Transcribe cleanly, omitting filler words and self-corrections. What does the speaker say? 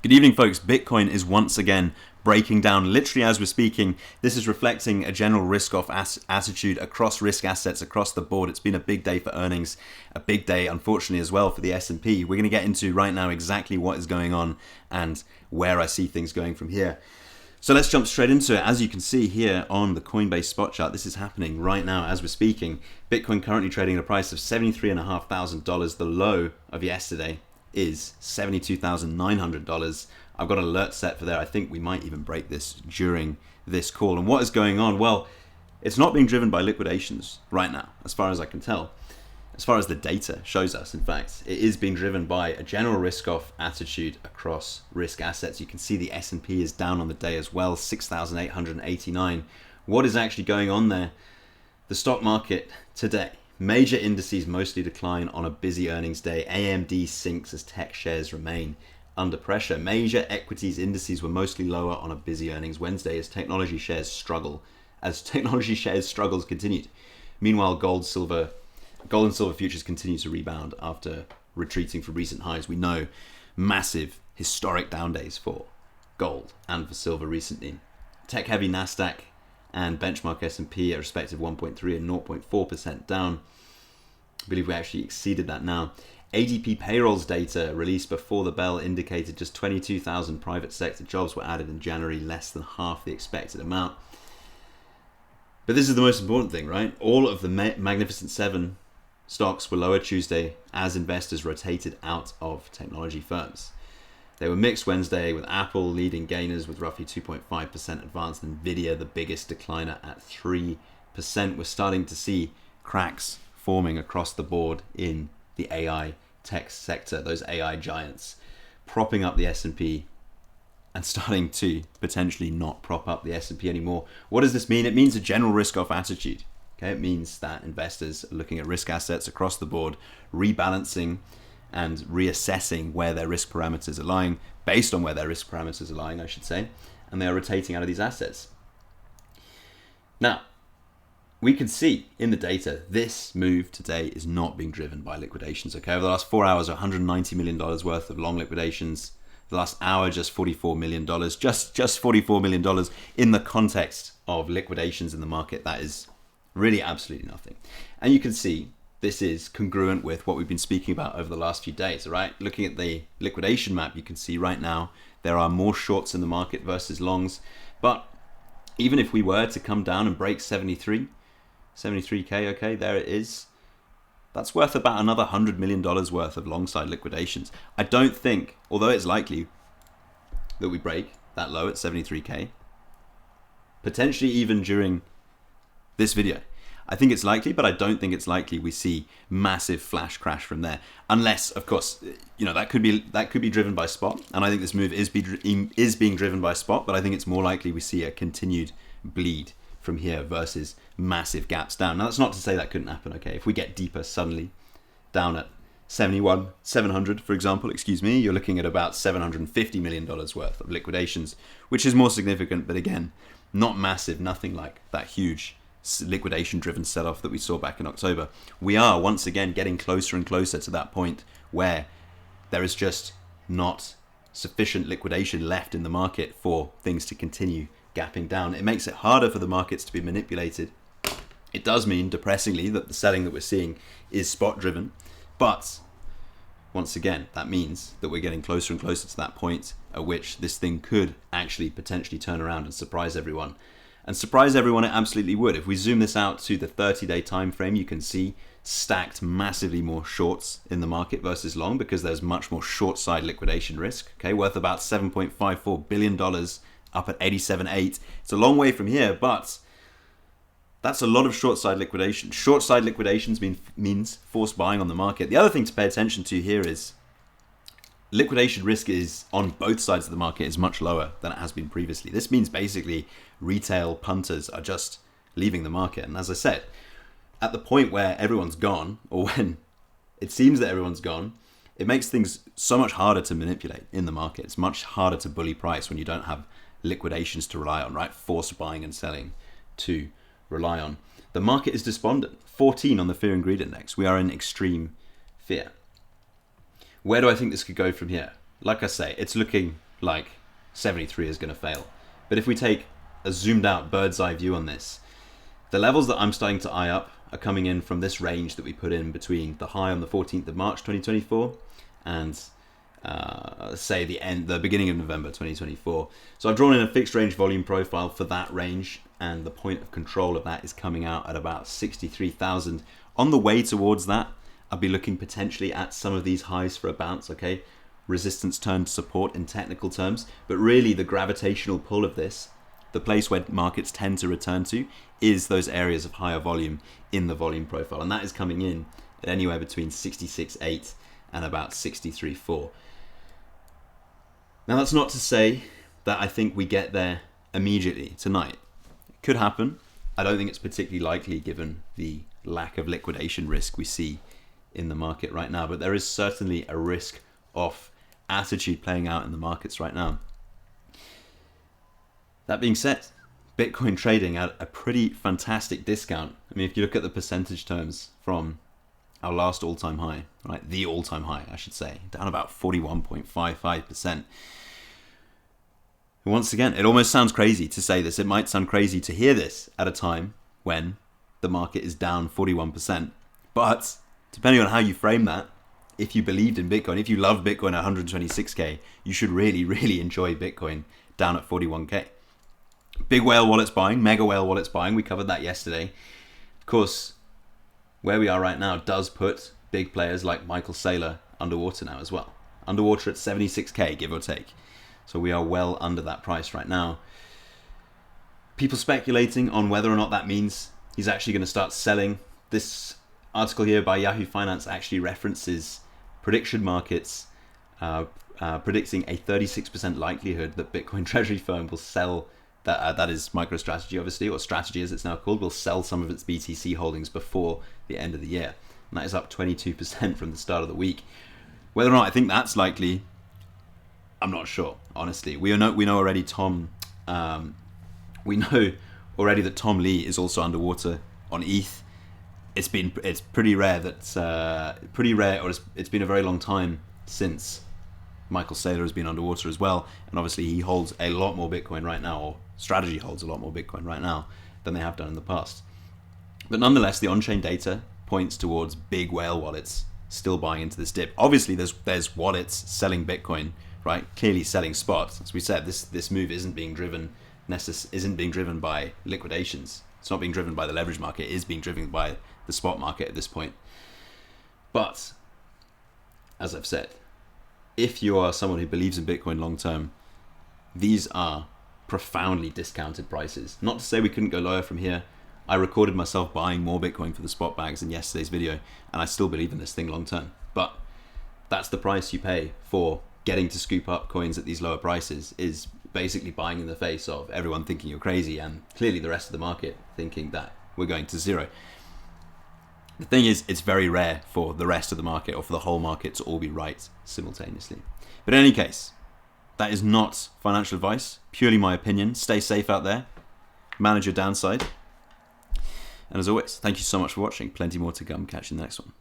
Good evening, folks. Bitcoin is once again breaking down literally as we're speaking. This is reflecting a general risk-off attitude across risk assets across the board. It's been a big day for earnings, a big day, unfortunately, as well for the S&P. We're going to get into right now exactly what is going on and where I see things going from here. So let's jump straight into it. As you can see here on the Coinbase spot chart, this is happening right now as we're speaking. Bitcoin currently trading at a price of $73,500. The low of yesterday is $72,900. I've got an alert set for there. I think we might even break this during this call. And what is going on? Well, it's not being driven by liquidations right now, as far as I can tell. As far as the data shows us, in fact, it is being driven by a general risk-off attitude across risk assets. You can see the S&P is down on the day as well, 6,889. What is actually going on there? The stock market today. Major indices mostly decline on a busy earnings day. AMD sinks as tech shares remain under pressure. Major equities indices were mostly lower on a busy earnings Wednesday as technology shares struggles continued. Meanwhile, gold and silver futures continue to rebound after retreating from recent highs. We know massive historic down days for gold and for silver recently. Tech-heavy Nasdaq and benchmark S&P at respective 1.3 and 0.4% down. I believe we actually exceeded that now. ADP payrolls data released before the bell indicated just 22,000 private sector jobs were added in January, less than half the expected amount. But this is the most important thing, right? All of the Magnificent Seven stocks were lower Tuesday as investors rotated out of technology firms. They were mixed Wednesday, with Apple leading gainers with roughly 2.5% advance, and Nvidia the biggest decliner at 3%. We're starting to see cracks forming across the board in the AI tech sector, those AI giants propping up the S&P and starting to potentially not prop up the S&P anymore. What does this mean? It means a general risk-off attitude. Okay, it means that investors are looking at risk assets across the board, rebalancing and reassessing where their risk parameters are lying, based on where their risk parameters are lying, I should say, and they are rotating out of these assets. Now, we can see in the data, this move today is not being driven by liquidations. Okay, over the last 4 hours, $190 million worth of long liquidations. The last hour, just $44 million, just $44 million in the context of liquidations in the market. That is really absolutely nothing. And you can see this is congruent with what we've been speaking about over the last few days, right? Looking at the liquidation map, you can see right now there are more shorts in the market versus longs. But even if we were to come down and break 73K, okay, there it is. That's worth about another $100 million worth of long side liquidations. I don't think, although it's likely that we break that low at 73K, potentially even during this video. I think it's likely, but I don't think it's likely we see massive flash crash from there, unless, of course, that could be driven by spot, and I think this move is being driven by spot, but I think it's more likely we see a continued bleed from here versus massive gaps down. Now, that's not to say that couldn't happen. Okay, if we get deeper suddenly down at 700, for example, you're looking at about $750 million worth of liquidations, which is more significant, but again, not massive, nothing like that huge liquidation driven sell-off that we saw back in October. We are once again getting closer and closer to that point where there is just not sufficient liquidation left in the market for things to continue gapping down. It makes it harder for the markets to be manipulated. It does mean, depressingly, that the selling that we're seeing is spot driven, but once again, that means that we're getting closer and closer to that point at which this thing could actually potentially turn around and surprise everyone. And surprise everyone, it absolutely would. If we zoom this out to the 30-day time frame, you can see stacked massively more shorts in the market versus long, because there's much more short side liquidation risk, okay, worth about $7.54 billion, up at 87.8. It's a long way from here, but that's a lot of short side liquidation. Short side liquidations means forced buying on the market. The other thing to pay attention to here is liquidation risk is on both sides of the market is much lower than it has been previously. This means basically retail punters are just leaving the market. And as I said, at the point where everyone's gone, or when it seems that everyone's gone, it makes things so much harder to manipulate in the market. It's much harder to bully price when you don't have liquidations to rely on, right? Forced buying and selling to rely on. The market is despondent. 14 on the fear and greed index. We are in extreme fear. Where do I think this could go from here? like I say, it's looking like 73 is going to fail. But if we take a zoomed out bird's eye view on this, the levels that I'm starting to eye up are coming in from this range that we put in between the high on the 14th of March 2024 and say the beginning of November 2024. So I've drawn in a fixed range volume profile for that range, and the point of control of that is coming out at about 63,000. On the way towards that, I'll be looking potentially at some of these highs for a bounce, okay? Resistance turned support in technical terms, but really the gravitational pull of this, the place where markets tend to return to, is those areas of higher volume in the volume profile, and that is coming in at anywhere between 66.8 and about 63.4. Now that's not to say that I think we get there immediately tonight. It could happen. I don't think it's particularly likely given the lack of liquidation risk we see in the market right now, but there is certainly a risk off attitude playing out in the markets right now. That being said, Bitcoin trading at a pretty fantastic discount. I mean, if you look at the percentage terms from our last all-time high, right, the all-time high, I should say, down about 41.55%. Once again, it almost sounds crazy to say this. It might sound crazy to hear this at a time when the market is down 41%. But depending on how you frame that, if you believed in Bitcoin, if you love Bitcoin at 126K, you should really, really enjoy Bitcoin down at 41K. Big whale wallets buying, mega whale wallets buying. We covered that yesterday. Of course, where we are right now does put big players like Michael Saylor underwater now as well. Underwater at 76K, give or take. So we are well under that price right now. People speculating on whether or not that means he's actually going to start selling. This article here by Yahoo Finance actually references prediction markets predicting a 36% likelihood that Bitcoin Treasury firm will sell, that is MicroStrategy obviously, or Strategy as it's now called, will sell some of its BTC holdings before the end of the year. And that is up 22% from the start of the week. Whether or not I think that's likely, I'm not sure, honestly. We know already we know already that Tom Lee is also underwater on ETH. It's pretty rare that it's been a very long time since Michael Saylor has been underwater as well, and obviously he holds a lot more Bitcoin right now, or Strategy holds a lot more Bitcoin right now than they have done in the past. But nonetheless, the on-chain data points towards big whale wallets still buying into this dip. Obviously, there's wallets selling Bitcoin, right? Clearly selling spot. As we said, this move isn't being driven by liquidations. It's not being driven by the leverage market. It is being driven by the spot market at this point. But as I've said, if you are someone who believes in Bitcoin long term, these are profoundly discounted prices. Not to say we couldn't go lower from here. I recorded myself buying more Bitcoin for the spot bags in yesterday's video, and I still believe in this thing long term. But that's the price you pay for getting to scoop up coins at these lower prices, is basically buying in the face of everyone thinking you're crazy, and clearly the rest of the market thinking that we're going to zero. The thing is, it's very rare for the rest of the market, or for the whole market, to all be right simultaneously. But in any case, that is not financial advice, purely my opinion. Stay safe out there, manage your downside, and as always, thank you so much for watching. Plenty more to come. Catch you in the next one.